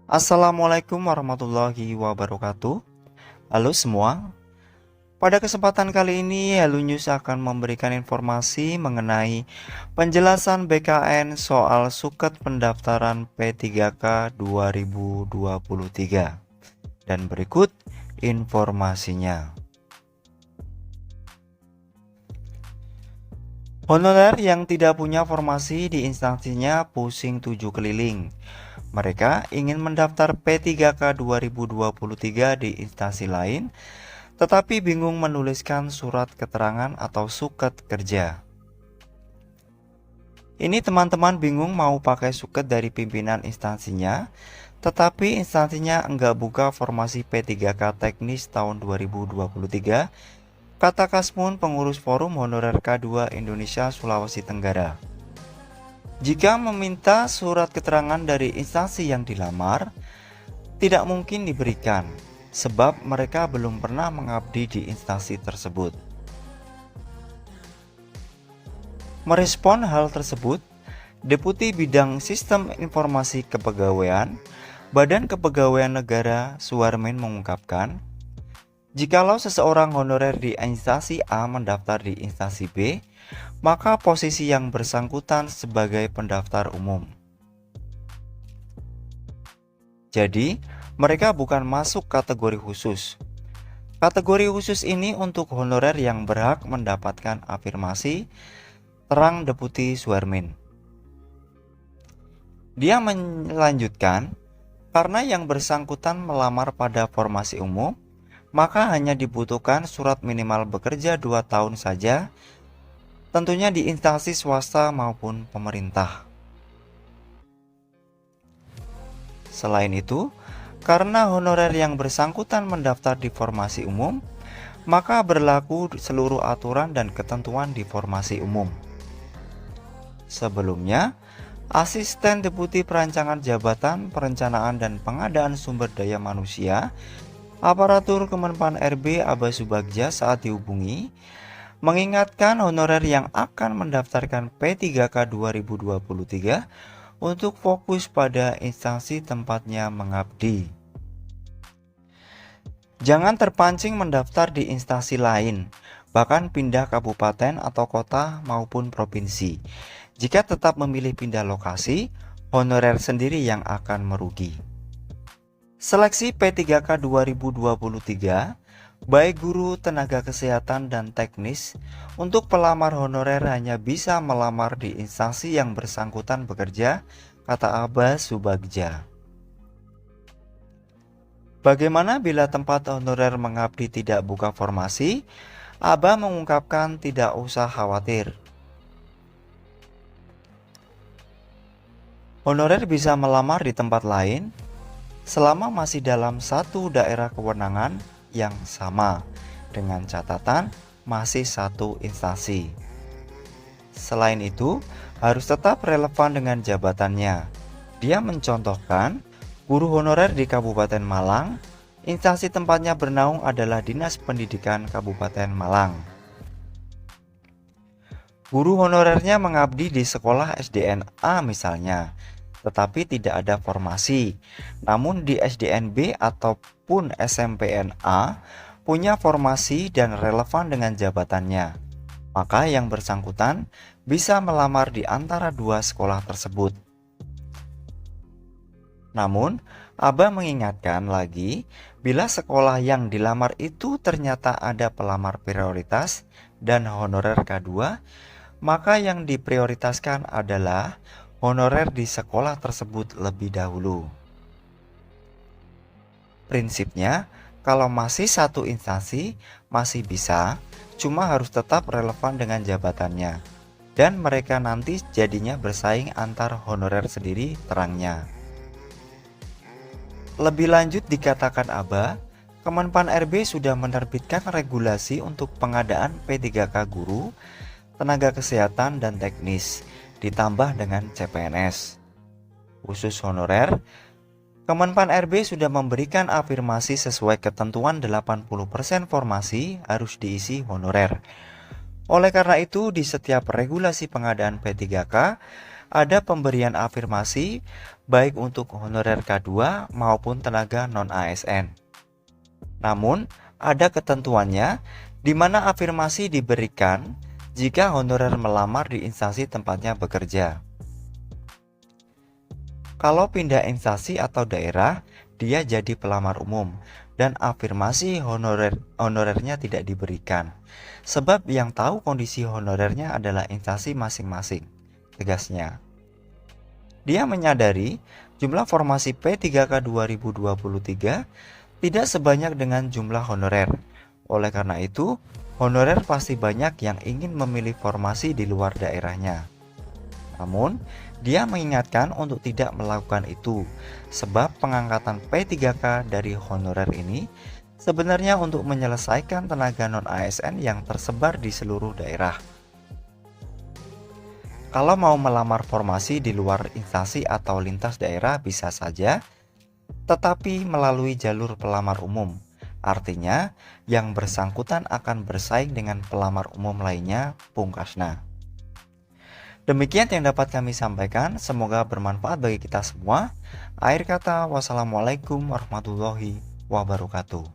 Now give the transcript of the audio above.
Assalamualaikum warahmatullahi wabarakatuh. Halo semua. Pada kesempatan kali ini, Hello News akan memberikan informasi mengenai penjelasan BKN soal suket pendaftaran P3K 2023. Dan berikut informasinya. Honorer yang tidak punya formasi di instansinya pusing 7 keliling. Mereka ingin mendaftar P3K 2023 di instansi lain, tetapi bingung menuliskan surat keterangan atau suket kerja. Ini teman-teman bingung mau pakai suket dari pimpinan instansinya, tetapi instansinya enggak buka formasi P3K teknis tahun 2023, kata Kasmun, pengurus Forum Honorer K2 Indonesia Sulawesi Tenggara. Jika meminta surat keterangan dari instansi yang dilamar, tidak mungkin diberikan, sebab mereka belum pernah mengabdi di instansi tersebut. Merespon hal tersebut, Deputi Bidang Sistem Informasi Kepegawaian, Badan Kepegawaian Negara Suwarmin mengungkapkan, jikalau seseorang honorer di instansi A mendaftar di instansi B, maka posisi yang bersangkutan sebagai pendaftar umum. Jadi, mereka bukan masuk kategori khusus. Kategori khusus ini untuk honorer yang berhak mendapatkan afirmasi, terang Deputi Suwarmin. Dia melanjutkan, karena yang bersangkutan melamar pada formasi umum, maka hanya dibutuhkan surat minimal bekerja 2 tahun saja, tentunya di instansi swasta maupun pemerintah. Selain itu, karena honorer yang bersangkutan mendaftar di formasi umum, maka berlaku seluruh aturan dan ketentuan di formasi umum. Sebelumnya, Asisten Deputi Perancangan Jabatan Perencanaan dan Pengadaan Sumber Daya Manusia Aparatur Kemenpan RB Aba Subagja saat dihubungi mengingatkan honorer yang akan mendaftarkan P3K 2023 untuk fokus pada instansi tempatnya mengabdi. Jangan terpancing mendaftar di instansi lain, bahkan pindah kabupaten atau kota maupun provinsi. Jika tetap memilih pindah lokasi, honorer sendiri yang akan merugi. Seleksi P3K 2023, baik guru, tenaga kesehatan, dan teknis, untuk pelamar honorer hanya bisa melamar di instansi yang bersangkutan bekerja, kata Aba Subagja. Bagaimana bila tempat honorer mengabdi tidak buka formasi? Aba mengungkapkan tidak usah khawatir. Honorer bisa melamar di tempat lain selama masih dalam satu daerah kewenangan yang sama, dengan catatan masih satu instansi. Selain itu, harus tetap relevan dengan jabatannya. Dia mencontohkan, guru honorer di Kabupaten Malang, instansi tempatnya bernaung adalah Dinas Pendidikan Kabupaten Malang. Guru honorernya mengabdi di sekolah SDN-A misalnya, tetapi tidak ada formasi. Namun di SDN-B ataupun SMPN-A punya formasi dan relevan dengan jabatannya. Maka yang bersangkutan bisa melamar di antara dua sekolah tersebut. Namun, Aba mengingatkan lagi, bila sekolah yang dilamar itu ternyata ada pelamar prioritas dan honorer K2, maka yang diprioritaskan adalah honorer di sekolah tersebut lebih dahulu. Prinsipnya, kalau masih satu instansi, masih bisa, cuma harus tetap relevan dengan jabatannya. Dan mereka nanti jadinya bersaing antar honorer sendiri, terangnya. Lebih lanjut dikatakan Aba, Kemenpan RB sudah menerbitkan regulasi untuk pengadaan P3K guru, tenaga kesehatan, dan teknis, ditambah dengan CPNS. Khusus honorer, Kemenpan RB sudah memberikan afirmasi sesuai ketentuan 80% formasi harus diisi honorer. Oleh karena itu, di setiap regulasi pengadaan P3K, ada pemberian afirmasi baik untuk honorer K2 maupun tenaga non-ASN. Namun, ada ketentuannya di mana afirmasi diberikan jika honorer melamar di instansi tempatnya bekerja. Kalau pindah instansi atau daerah, dia jadi pelamar umum dan afirmasi honorernya tidak diberikan. Sebab yang tahu kondisi honorernya adalah instansi masing-masing, tegasnya. Dia menyadari jumlah formasi P3K 2023 tidak sebanyak dengan jumlah honorer. Oleh karena itu, honorer pasti banyak yang ingin memilih formasi di luar daerahnya. Namun, dia mengingatkan untuk tidak melakukan itu, sebab pengangkatan P3K dari honorer ini sebenarnya untuk menyelesaikan tenaga non-ASN yang tersebar di seluruh daerah. Kalau mau melamar formasi di luar instansi atau lintas daerah bisa saja, tetapi melalui jalur pelamar umum. Artinya, yang bersangkutan akan bersaing dengan pelamar umum lainnya, pungkasna. Demikian yang dapat kami sampaikan, semoga bermanfaat bagi kita semua. Akhir kata, wassalamualaikum warahmatullahi wabarakatuh.